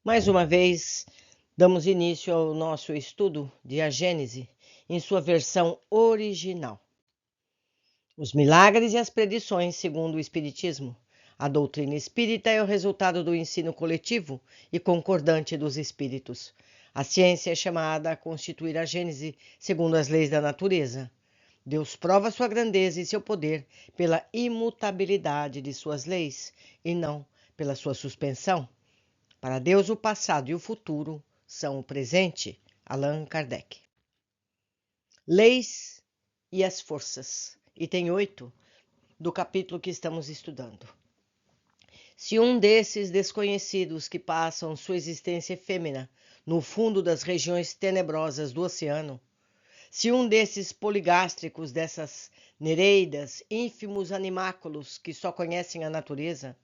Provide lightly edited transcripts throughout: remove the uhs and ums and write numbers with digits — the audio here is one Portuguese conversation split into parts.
Mais uma vez, damos início ao nosso estudo de A Gênese em sua versão original. Os milagres e as predições segundo o Espiritismo. A doutrina espírita é o resultado do ensino coletivo e concordante dos espíritos. A ciência é chamada a constituir a Gênese segundo as leis da natureza. Deus prova sua grandeza e seu poder pela imutabilidade de suas leis e não pela sua suspensão. Para Deus, o passado e o futuro são o presente. Allan Kardec. Leis e as forças. Item 8 do capítulo que estamos estudando. Se um desses desconhecidos que passam sua existência efêmera no fundo das regiões tenebrosas do oceano, se um desses poligástricos, dessas nereidas, ínfimos animáculos que só conhecem a natureza,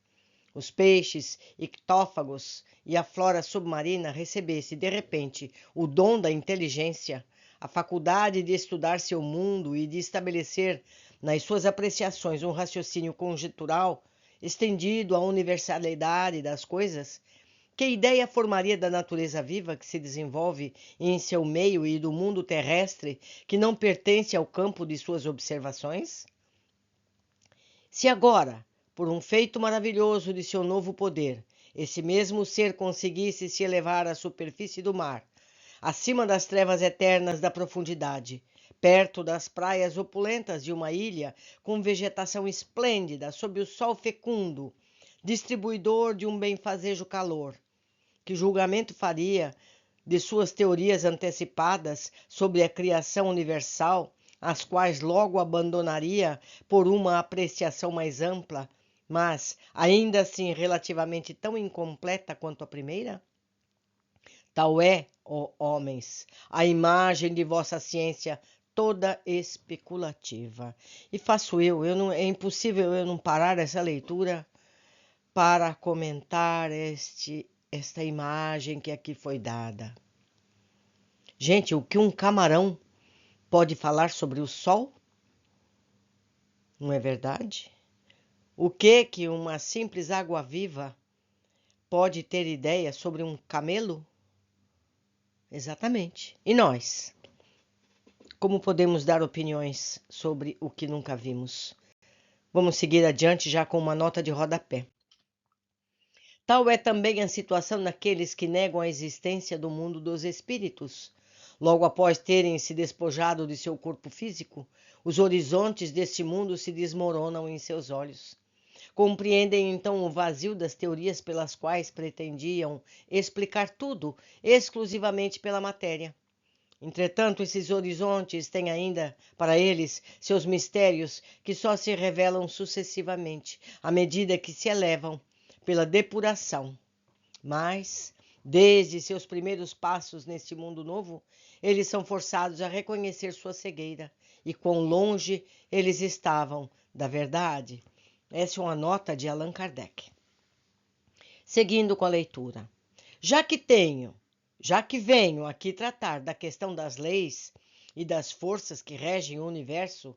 os peixes, ictófagos e a flora submarina recebesse, de repente, o dom da inteligência, a faculdade de estudar seu mundo e de estabelecer nas suas apreciações um raciocínio conjectural estendido à universalidade das coisas, que ideia formaria da natureza viva que se desenvolve em seu meio e do mundo terrestre que não pertence ao campo de suas observações? Se agora, por um feito maravilhoso de seu novo poder, esse mesmo ser conseguisse se elevar à superfície do mar, acima das trevas eternas da profundidade, perto das praias opulentas de uma ilha com vegetação esplêndida, sob o sol fecundo, distribuidor de um benfazejo calor, que julgamento faria de suas teorias antecipadas sobre a criação universal, as quais logo abandonaria por uma apreciação mais ampla, mas ainda assim relativamente tão incompleta quanto a primeira? Tal é, ó homens, a imagem de vossa ciência toda especulativa. E faço é impossível eu não parar essa leitura para comentar esta imagem que aqui foi dada. Gente, o que um camarão pode falar sobre o sol? Não é verdade? O que uma simples água-viva pode ter ideia sobre um camelo? Exatamente. E nós? Como podemos dar opiniões sobre o que nunca vimos? Vamos seguir adiante já com uma nota de rodapé. Tal é também a situação daqueles que negam a existência do mundo dos espíritos. Logo após terem se despojado de seu corpo físico, os horizontes deste mundo se desmoronam em seus olhos. Compreendem então o vazio das teorias pelas quais pretendiam explicar tudo exclusivamente pela matéria. Entretanto, esses horizontes têm ainda, para eles, seus mistérios que só se revelam sucessivamente, à medida que se elevam pela depuração. Mas, desde seus primeiros passos neste mundo novo, eles são forçados a reconhecer sua cegueira e quão longe eles estavam da verdade. Essa é uma nota de Allan Kardec. Seguindo com a leitura. Já que venho aqui tratar da questão das leis e das forças que regem o universo,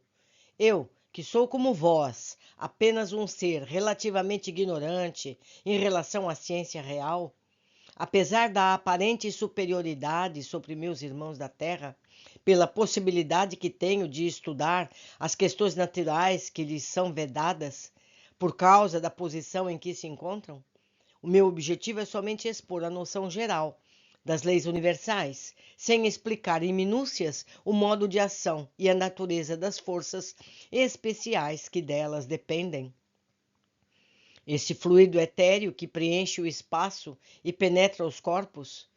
eu, que sou como vós, apenas um ser relativamente ignorante em relação à ciência real, apesar da aparente superioridade sobre meus irmãos da Terra, pela possibilidade que tenho de estudar as questões naturais que lhes são vedadas, por causa da posição em que se encontram, o meu objetivo é somente expor a noção geral das leis universais, sem explicar em minúcias o modo de ação e a natureza das forças especiais que delas dependem. Este fluido etéreo que preenche o espaço e penetra os corpos,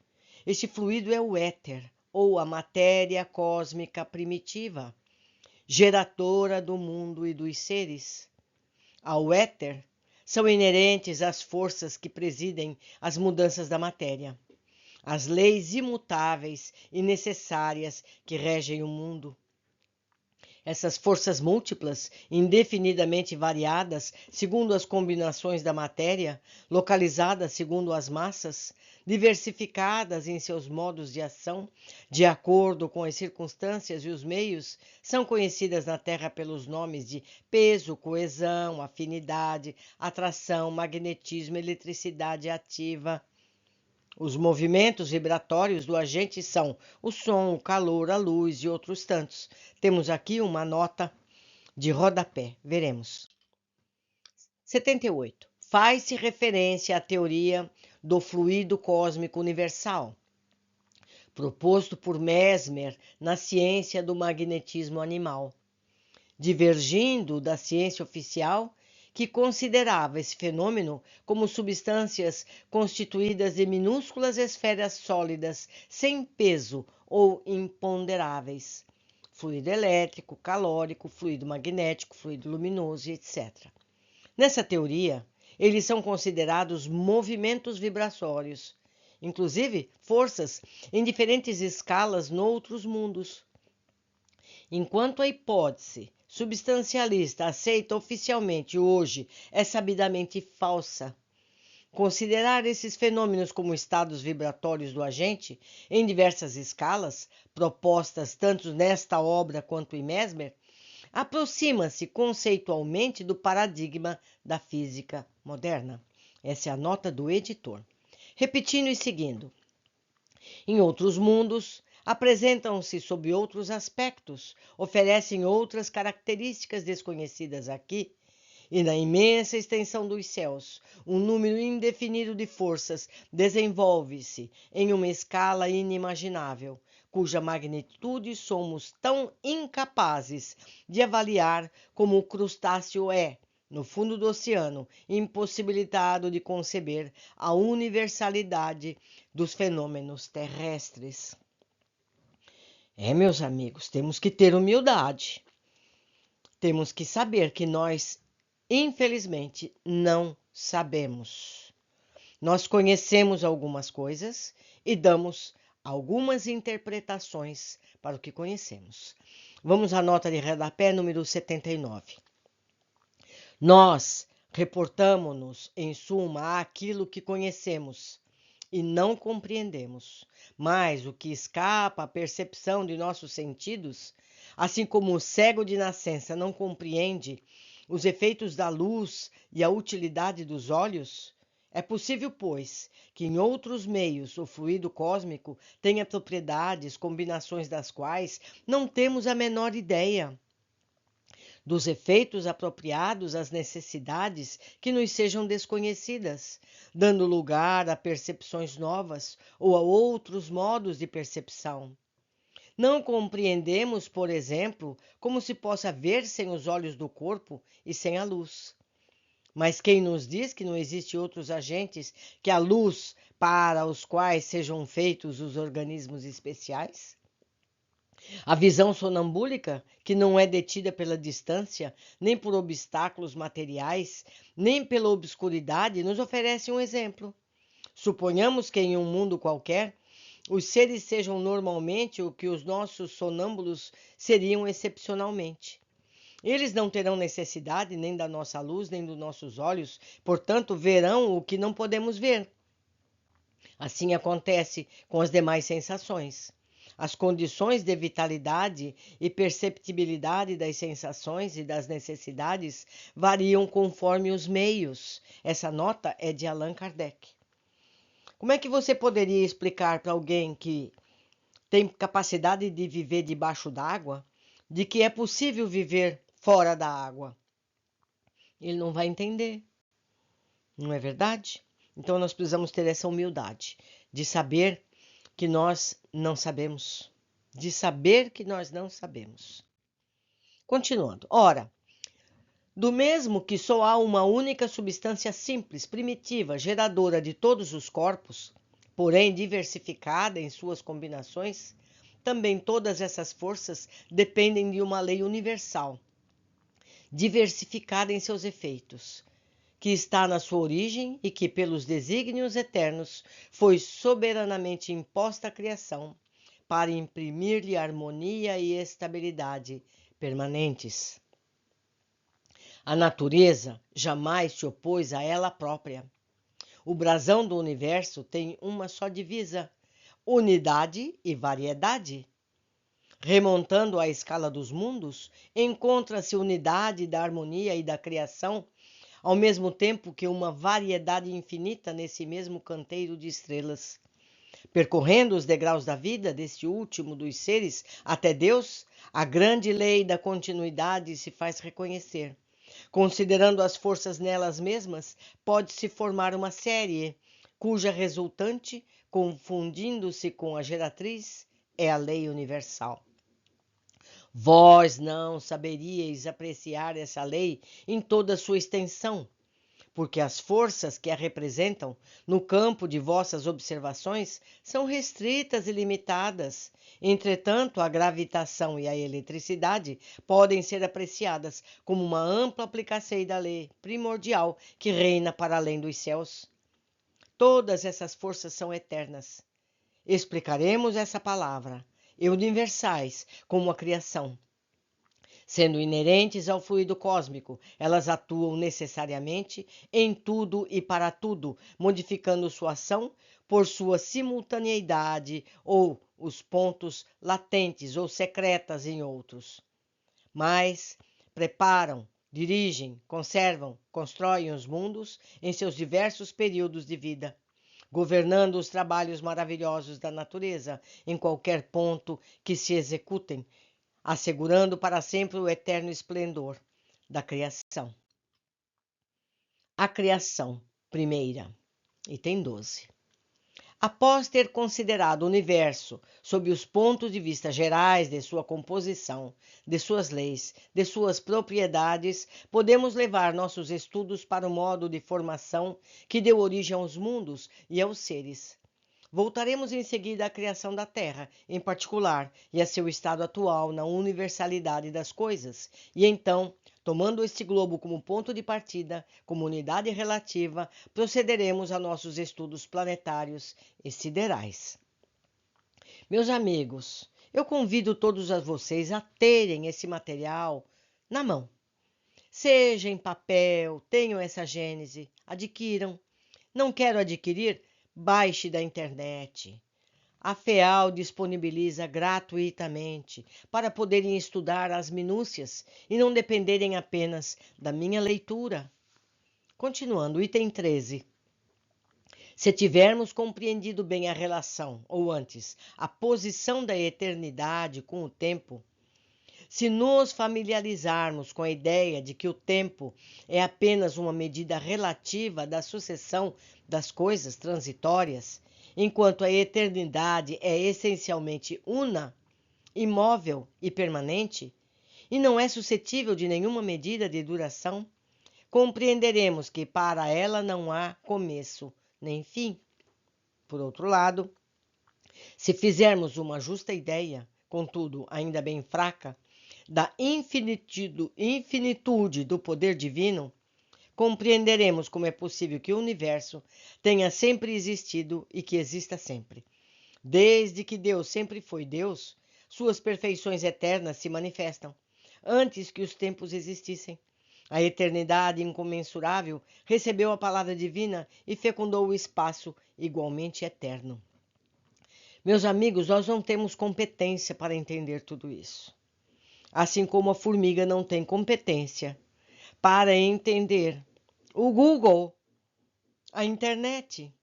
este fluido é o éter, ou a matéria cósmica primitiva, geradora do mundo e dos seres. Ao éter são inerentes as forças que presidem as mudanças da matéria, as leis imutáveis e necessárias que regem o mundo. Essas forças múltiplas, indefinidamente variadas segundo as combinações da matéria, localizadas segundo as massas, diversificadas em seus modos de ação, de acordo com as circunstâncias e os meios, são conhecidas na Terra pelos nomes de peso, coesão, afinidade, atração, magnetismo, eletricidade ativa, Os movimentos vibratórios do agente são o som, o calor, a luz e outros tantos. Temos aqui uma nota de rodapé. Veremos. 78. Faz-se referência à teoria do fluido cósmico universal, proposto por Mesmer na ciência do magnetismo animal, divergindo da ciência oficial, que considerava esse fenômeno como substâncias constituídas de minúsculas esferas sólidas, sem peso ou imponderáveis. Fluido elétrico, calórico, fluido magnético, fluido luminoso, etc. Nessa teoria, eles são considerados movimentos vibratórios, inclusive forças em diferentes escalas noutros mundos. Enquanto a hipótese substancialista aceita oficialmente hoje é sabidamente falsa, considerar esses fenômenos como estados vibratórios do agente em diversas escalas, propostas tanto nesta obra quanto em Mesmer, aproxima-se conceitualmente do paradigma da física moderna. Essa é a nota do editor. Repetindo e seguindo. Em outros mundos, apresentam-se sob outros aspectos, oferecem outras características desconhecidas aqui, e na imensa extensão dos céus, um número indefinido de forças desenvolve-se em uma escala inimaginável, cuja magnitude somos tão incapazes de avaliar como o crustáceo é, no fundo do oceano, impossibilitado de conceber a universalidade dos fenômenos terrestres. Meus amigos, temos que ter humildade. Temos que saber que nós, infelizmente, não sabemos. Nós conhecemos algumas coisas e damos algumas interpretações para o que conhecemos. Vamos à nota de rodapé número 79. Nós reportamo-nos, em suma, àquilo que conhecemos e não compreendemos, mas o que escapa à percepção de nossos sentidos, assim como o cego de nascença não compreende os efeitos da luz e a utilidade dos olhos, é possível, pois, que em outros meios o fluido cósmico tenha propriedades, combinações das quais não temos a menor ideia, dos efeitos apropriados às necessidades que nos sejam desconhecidas, dando lugar a percepções novas ou a outros modos de percepção. Não compreendemos, por exemplo, como se possa ver sem os olhos do corpo e sem a luz. Mas quem nos diz que não existem outros agentes que a luz para os quais sejam feitos os organismos especiais? A visão sonambúlica, que não é detida pela distância, nem por obstáculos materiais, nem pela obscuridade, nos oferece um exemplo. Suponhamos que em um mundo qualquer, os seres sejam normalmente o que os nossos sonâmbulos seriam excepcionalmente. Eles não terão necessidade nem da nossa luz, nem dos nossos olhos, portanto, verão o que não podemos ver. Assim acontece com as demais sensações. As condições de vitalidade e perceptibilidade das sensações e das necessidades variam conforme os meios. Essa nota é de Allan Kardec. Como é que você poderia explicar para alguém que tem capacidade de viver debaixo d'água, de que é possível viver fora da água? Ele não vai entender, não é verdade? Então nós precisamos ter essa humildade de saber que nós não sabemos. De saber que nós não sabemos. Continuando. Ora, do mesmo que só há uma única substância simples, primitiva, geradora de todos os corpos, porém diversificada em suas combinações, também todas essas forças dependem de uma lei universal, diversificada em seus efeitos, que está na sua origem e que, pelos desígnios eternos, foi soberanamente imposta à criação, para imprimir-lhe harmonia e estabilidade permanentes. A natureza jamais se opôs a ela própria. O brasão do universo tem uma só divisa: unidade e variedade. Remontando à escala dos mundos, encontra-se unidade da harmonia e da criação, ao mesmo tempo que uma variedade infinita nesse mesmo canteiro de estrelas. Percorrendo os degraus da vida, desse último dos seres, até Deus, a grande lei da continuidade se faz reconhecer. Considerando as forças nelas mesmas, pode-se formar uma série, cuja resultante, confundindo-se com a geratriz, é a lei universal. Vós não saberíeis apreciar essa lei em toda a sua extensão, porque as forças que a representam, no campo de vossas observações, são restritas e limitadas. Entretanto, a gravitação e a eletricidade podem ser apreciadas como uma ampla aplicação da lei primordial que reina para além dos céus. Todas essas forças são eternas. Explicaremos essa palavra, e universais, como a criação. Sendo inerentes ao fluido cósmico, elas atuam necessariamente em tudo e para tudo, modificando sua ação por sua simultaneidade ou os pontos latentes ou secretas em outros. Mas preparam, dirigem, conservam, constroem os mundos em seus diversos períodos de vida, governando os trabalhos maravilhosos da natureza em qualquer ponto que se executem, assegurando para sempre o eterno esplendor da criação. A criação primeira, item 12. Após ter considerado o universo sob os pontos de vista gerais de sua composição, de suas leis, de suas propriedades, podemos levar nossos estudos para o modo de formação que deu origem aos mundos e aos seres. Voltaremos em seguida à criação da Terra, em particular, e a seu estado atual na universalidade das coisas, e então, tomando este globo como ponto de partida, como unidade relativa, procederemos a nossos estudos planetários e siderais. Meus amigos, eu convido todos a vocês a terem esse material na mão. Seja em papel, tenham essa gênese, adquiram. Não quero adquirir? Baixe da internet. A FEAL disponibiliza gratuitamente para poderem estudar as minúcias e não dependerem apenas da minha leitura. Continuando, item 13. Se tivermos compreendido bem a relação, ou antes, a posição da eternidade com o tempo, se nos familiarizarmos com a ideia de que o tempo é apenas uma medida relativa da sucessão das coisas transitórias, enquanto a eternidade é essencialmente una, imóvel e permanente, e não é suscetível de nenhuma medida de duração, compreenderemos que para ela não há começo nem fim. Por outro lado, se fizermos uma justa ideia, contudo ainda bem fraca, da infinitude do poder divino, compreenderemos como é possível que o universo tenha sempre existido e que exista sempre. Desde que Deus sempre foi Deus, suas perfeições eternas se manifestam, antes que os tempos existissem. A eternidade incomensurável recebeu a palavra divina e fecundou o espaço igualmente eterno. Meus amigos, nós não temos competência para entender tudo isso. Assim como a formiga não tem competência para entender o Google, a internet,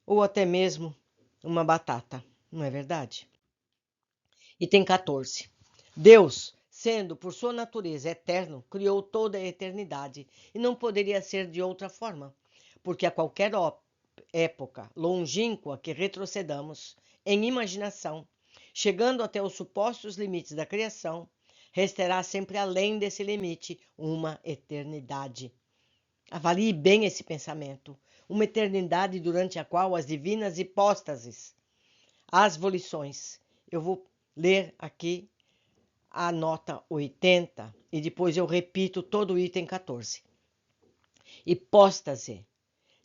ou até mesmo uma batata, não é verdade? Item 14. Deus, sendo por sua natureza eterno, criou toda a eternidade e não poderia ser de outra forma, porque a qualquer época longínqua que retrocedamos em imaginação, chegando até os supostos limites da criação, restará sempre além desse limite uma eternidade. Avalie bem esse pensamento, uma eternidade durante a qual as divinas hipóstases, as volições, eu vou ler aqui a nota 80 e depois eu repito todo o item 14. Hipóstase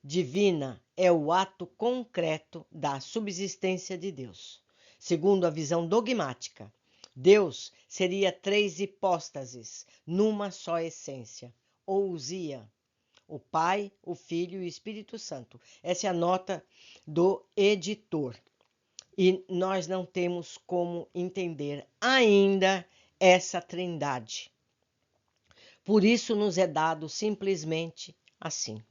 divina é o ato concreto da subsistência de Deus. Segundo a visão dogmática, Deus seria 3 hipóstases numa só essência, ousia, o Pai, o Filho e o Espírito Santo. Essa é a nota do editor. E nós não temos como entender ainda essa trindade. Por isso nos é dado simplesmente assim.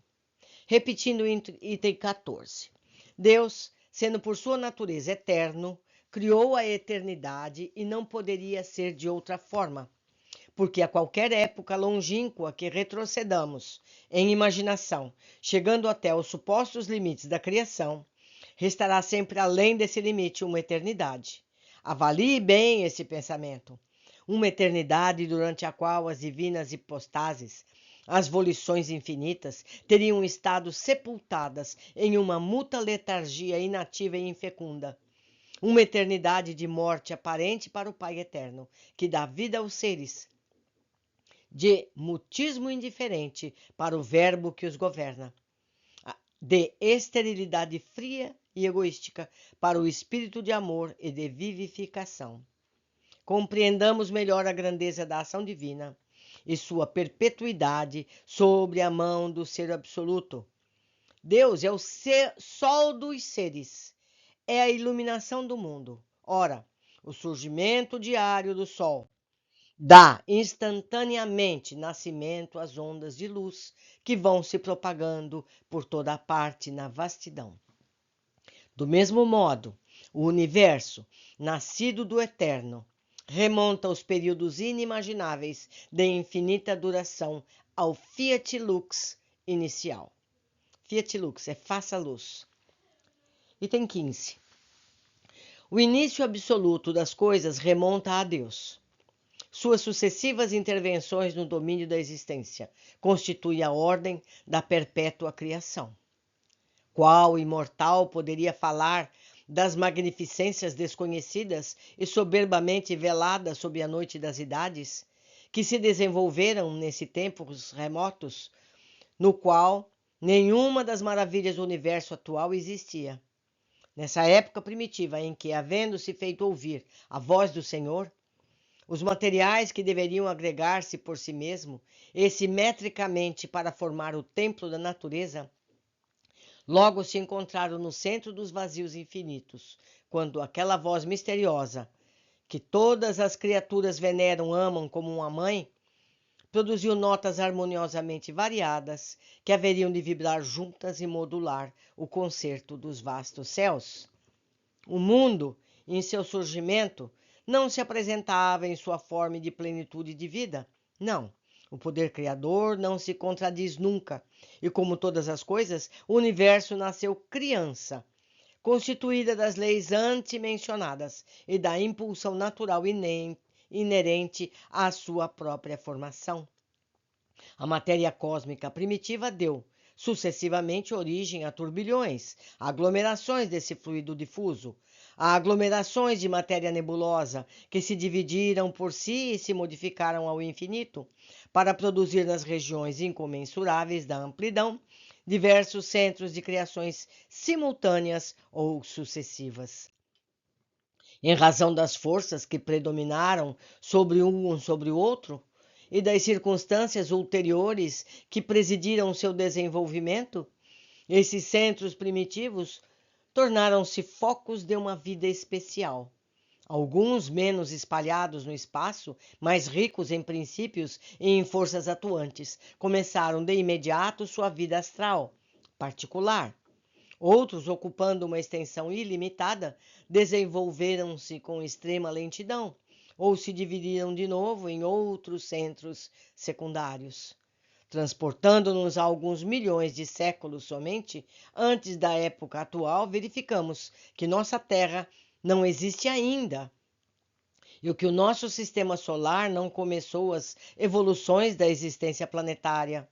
Repetindo o item 14. Deus, sendo por sua natureza eterno, criou a eternidade e não poderia ser de outra forma, porque a qualquer época longínqua que retrocedamos em imaginação, chegando até os supostos limites da criação, restará sempre além desse limite uma eternidade. Avalie bem esse pensamento. Uma eternidade durante a qual as divinas hipostases, as volições infinitas, teriam estado sepultadas em uma mútua letargia inativa e infecunda. Uma eternidade de morte aparente para o Pai Eterno, que dá vida aos seres, de mutismo indiferente para o Verbo que os governa, de esterilidade fria e egoística para o espírito de amor e de vivificação. Compreendamos melhor a grandeza da ação divina e sua perpetuidade sobre a mão do Ser Absoluto. Deus é o sol dos seres, é a iluminação do mundo. Ora, o surgimento diário do sol dá instantaneamente nascimento às ondas de luz que vão se propagando por toda a parte na vastidão. Do mesmo modo, o universo, nascido do eterno, remonta aos períodos inimagináveis de infinita duração ao Fiat Lux inicial. Fiat Lux é faça luz. Item 15. O início absoluto das coisas remonta a Deus. Suas sucessivas intervenções no domínio da existência constituem a ordem da perpétua criação. Qual imortal poderia falar das magnificências desconhecidas e soberbamente veladas sob a noite das idades, que se desenvolveram nesse tempos remotos, no qual nenhuma das maravilhas do universo atual existia? Nessa época primitiva em que, havendo-se feito ouvir a voz do Senhor, os materiais que deveriam agregar-se por si mesmo e simetricamente para formar o templo da natureza, logo se encontraram no centro dos vazios infinitos, quando aquela voz misteriosa, que todas as criaturas veneram, amam como uma mãe, produziu notas harmoniosamente variadas, que haveriam de vibrar juntas e modular o concerto dos vastos céus. O mundo, em seu surgimento, não se apresentava em sua forma de plenitude de vida. Não, o poder criador não se contradiz nunca, e como todas as coisas, o universo nasceu criança, constituída das leis antemencionadas e da impulsão natural inerente à sua própria formação. A matéria cósmica primitiva deu, sucessivamente, origem a turbilhões, a aglomerações desse fluido difuso, a aglomerações de matéria nebulosa, que se dividiram por si e se modificaram ao infinito, para produzir nas regiões incomensuráveis da amplidão diversos centros de criações simultâneas ou sucessivas. Em razão das forças que predominaram sobre um sobre o outro, e das circunstâncias ulteriores que presidiram seu desenvolvimento, esses centros primitivos tornaram-se focos de uma vida especial. Alguns menos espalhados no espaço, mais ricos em princípios e em forças atuantes, começaram de imediato sua vida astral, particular. Outros, ocupando uma extensão ilimitada, desenvolveram-se com extrema lentidão, ou se dividiram de novo em outros centros secundários. Transportando-nos a alguns milhões de séculos somente antes da época atual, verificamos que nossa Terra não existe ainda e que o nosso sistema solar não começou as evoluções da existência planetária.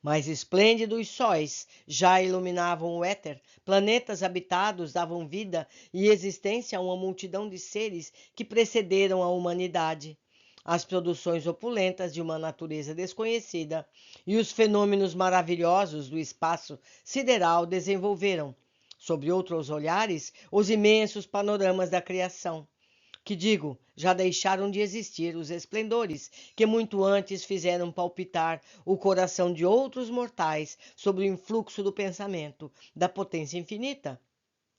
Mais esplêndidos sóis já iluminavam o éter, planetas habitados davam vida e existência a uma multidão de seres que precederam a humanidade. As produções opulentas de uma natureza desconhecida e os fenômenos maravilhosos do espaço sideral desenvolveram, sob outros olhares, os imensos panoramas da criação. Que digo, já deixaram de existir os esplendores que muito antes fizeram palpitar o coração de outros mortais sob o influxo do pensamento, da potência infinita.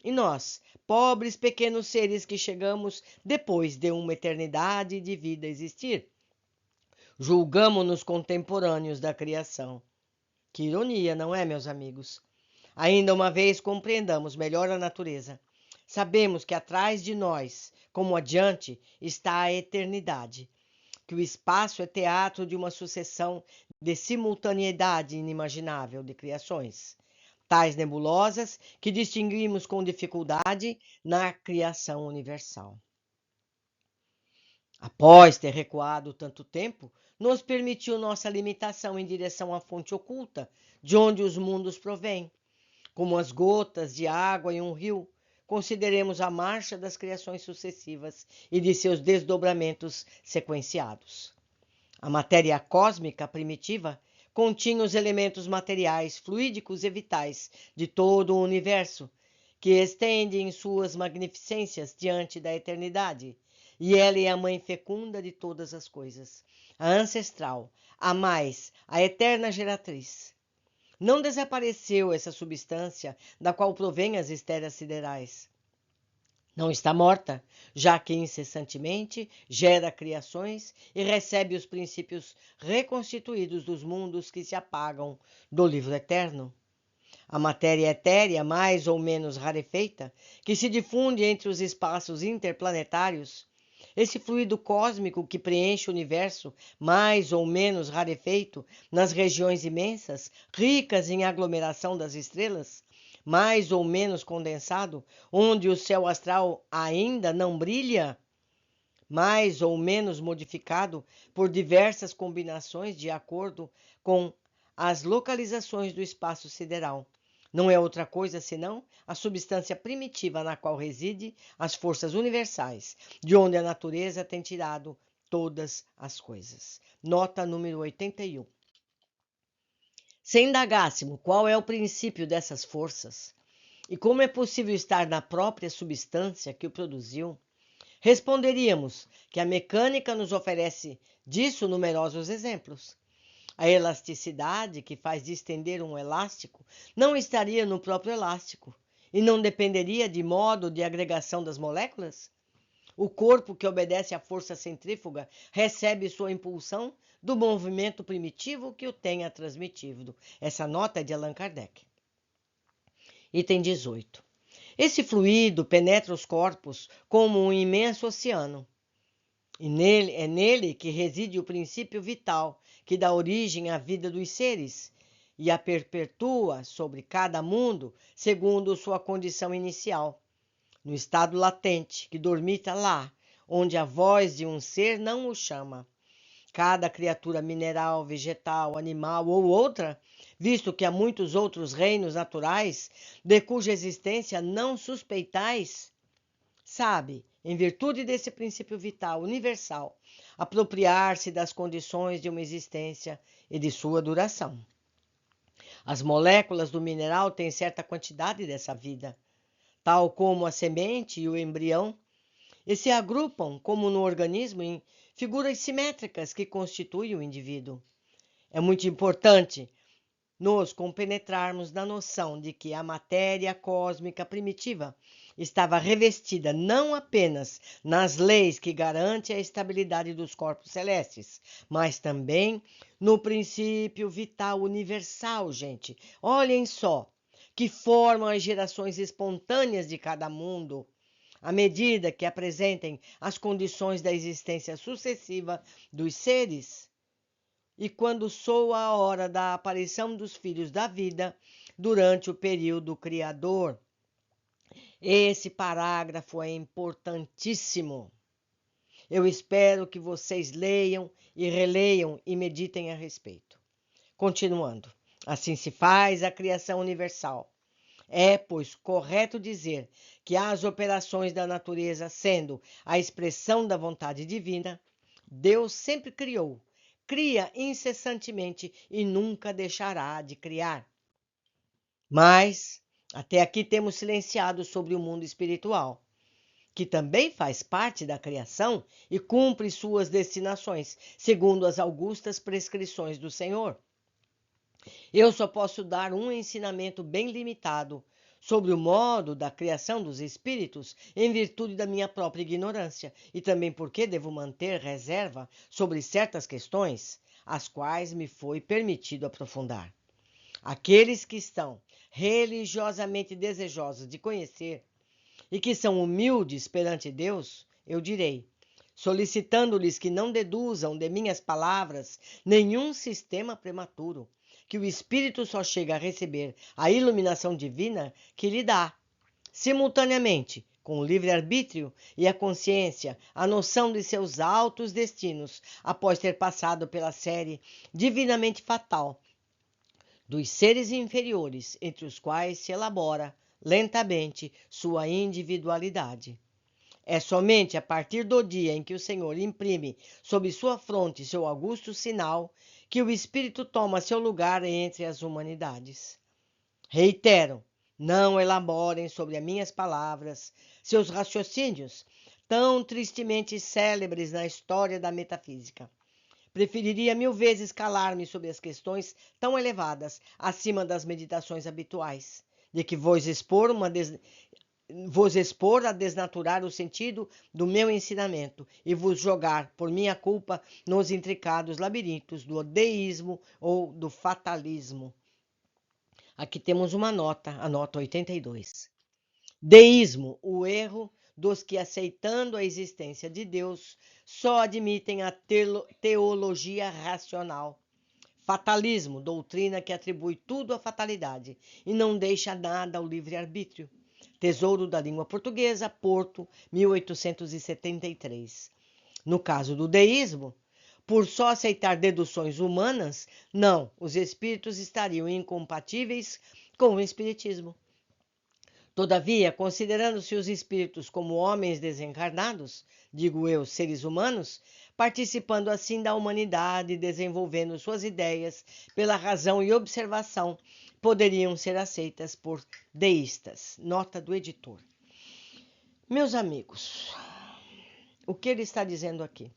E nós, pobres pequenos seres que chegamos depois de uma eternidade de vida existir, julgamo-nos contemporâneos da criação. Que ironia, não é, meus amigos? ainda uma vez compreendamos melhor a natureza, sabemos que atrás de nós, como adiante, está a eternidade, que o espaço é teatro de uma sucessão de simultaneidade inimaginável de criações, tais nebulosas que distinguimos com dificuldade na criação universal. Após ter recuado tanto tempo, nos permitiu nossa limitação em direção à fonte oculta, de onde os mundos provêm. Como as gotas de água em um rio, consideremos a marcha das criações sucessivas e de seus desdobramentos sequenciados. A matéria cósmica primitiva continha os elementos materiais, fluídicos e vitais de todo o universo, que estendem suas magnificências diante da eternidade. E ela é a mãe fecunda de todas as coisas, a ancestral, a mais, a eterna geratriz. Não desapareceu essa substância da qual provém as esferas siderais. Não está morta, já que incessantemente gera criações e recebe os princípios reconstituídos dos mundos que se apagam do livro eterno. A matéria etérea, mais ou menos rarefeita, que se difunde entre os espaços interplanetários, esse fluido cósmico que preenche o universo, mais ou menos rarefeito, nas regiões imensas, ricas em aglomeração das estrelas, mais ou menos condensado, onde o céu astral ainda não brilha, mais ou menos modificado por diversas combinações de acordo com as localizações do espaço sideral. Não é outra coisa senão a substância primitiva na qual reside as forças universais, de onde a natureza tem tirado todas as coisas. Nota número 81. Se indagássemos qual é o princípio dessas forças e como é possível estar na própria substância que o produziu, responderíamos que a mecânica nos oferece disso numerosos exemplos. A elasticidade que faz distender um elástico não estaria no próprio elástico e não dependeria de modo de agregação das moléculas? O corpo que obedece à força centrífuga recebe sua impulsão do movimento primitivo que o tenha transmitido. Essa nota é de Allan Kardec. Item 18. Esse fluido penetra os corpos como um imenso oceano. E é nele que reside o princípio vital que dá origem à vida dos seres e a perpetua sobre cada mundo segundo sua condição inicial, no estado latente que dormita lá, onde a voz de um ser não o chama. Cada criatura mineral, vegetal, animal ou outra, visto que há muitos outros reinos naturais de cuja existência não suspeitais, sabe, em virtude desse princípio vital universal, apropriar-se das condições de uma existência e de sua duração. As moléculas do mineral têm certa quantidade dessa vida, tal como a semente e o embrião, e se agrupam, como no organismo, em figuras simétricas que constituem o indivíduo. É muito importante nos compenetrarmos na noção de que a matéria cósmica primitiva estava revestida não apenas nas leis que garantem a estabilidade dos corpos celestes, mas também no princípio vital universal, gente. Olhem só, que formam as gerações espontâneas de cada mundo, à medida que apresentem as condições da existência sucessiva dos seres. E quando soa a hora da aparição dos filhos da vida, durante o período criador. Esse parágrafo é importantíssimo. Eu espero que vocês leiam e releiam e meditem a respeito. Continuando, assim se faz a criação universal. É, pois, correto dizer que as operações da natureza, sendo a expressão da vontade divina, Deus sempre criou, cria incessantemente e nunca deixará de criar. Mas, até aqui temos silenciado sobre o mundo espiritual, que também faz parte da criação e cumpre suas destinações, segundo as augustas prescrições do Senhor. Eu só posso dar um ensinamento bem limitado sobre o modo da criação dos espíritos, em virtude da minha própria ignorância, e também porque devo manter reserva sobre certas questões, as quais me foi permitido aprofundar. Aqueles que estão religiosamente desejosos de conhecer e que são humildes perante Deus, eu direi, solicitando-lhes que não deduzam de minhas palavras nenhum sistema prematuro, que o Espírito só chega a receber a iluminação divina que lhe dá, simultaneamente, com o livre-arbítrio e a consciência, a noção de seus altos destinos, após ter passado pela série divinamente fatal dos seres inferiores, entre os quais se elabora lentamente sua individualidade. É somente a partir do dia em que o Senhor imprime sobre sua fronte seu augusto sinal que o Espírito toma seu lugar entre as humanidades. Reitero, não elaborem sobre as minhas palavras seus raciocínios, tão tristemente célebres na história da metafísica. Preferiria 1000 vezes calar-me sobre as questões tão elevadas, acima das meditações habituais, de que vos expor a desnaturar o sentido do meu ensinamento e vos jogar, por minha culpa, nos intricados labirintos do deísmo ou do fatalismo. Aqui temos uma nota, a nota 82. Deísmo, o erro dos que, aceitando a existência de Deus, só admitem a teologia racional. Fatalismo, doutrina que atribui tudo à fatalidade e não deixa nada ao livre-arbítrio. Tesouro da Língua Portuguesa, Porto, 1873. No caso do deísmo, por só aceitar deduções humanas, não, os espíritos estariam incompatíveis com o espiritismo. Todavia, considerando-se os espíritos como homens desencarnados, digo eu, seres humanos, participando assim da humanidade e desenvolvendo suas ideias pela razão e observação, poderiam ser aceitas por deístas. Nota do editor. Meus amigos, o que ele está dizendo aqui?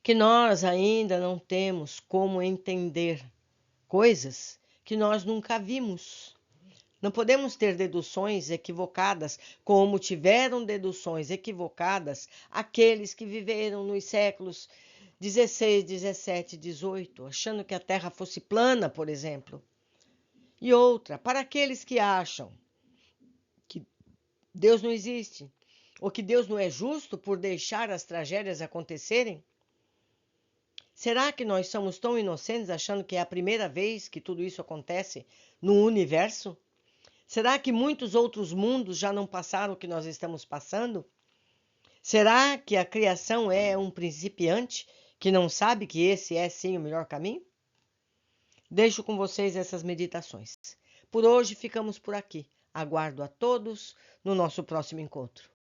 Que nós ainda não temos como entender coisas que nós nunca vimos. Não podemos ter deduções equivocadas, como tiveram deduções equivocadas aqueles que viveram nos séculos 16, 17, 18, achando que a Terra fosse plana, por exemplo. E outra, para aqueles que acham que Deus não existe, ou que Deus não é justo por deixar as tragédias acontecerem, será que nós somos tão inocentes achando que é a primeira vez que tudo isso acontece no universo? Será que muitos outros mundos já não passaram o que nós estamos passando? Será que a criação é um principiante que não sabe que esse é sim o melhor caminho? Deixo com vocês essas meditações. Por hoje ficamos por aqui. Aguardo a todos no nosso próximo encontro.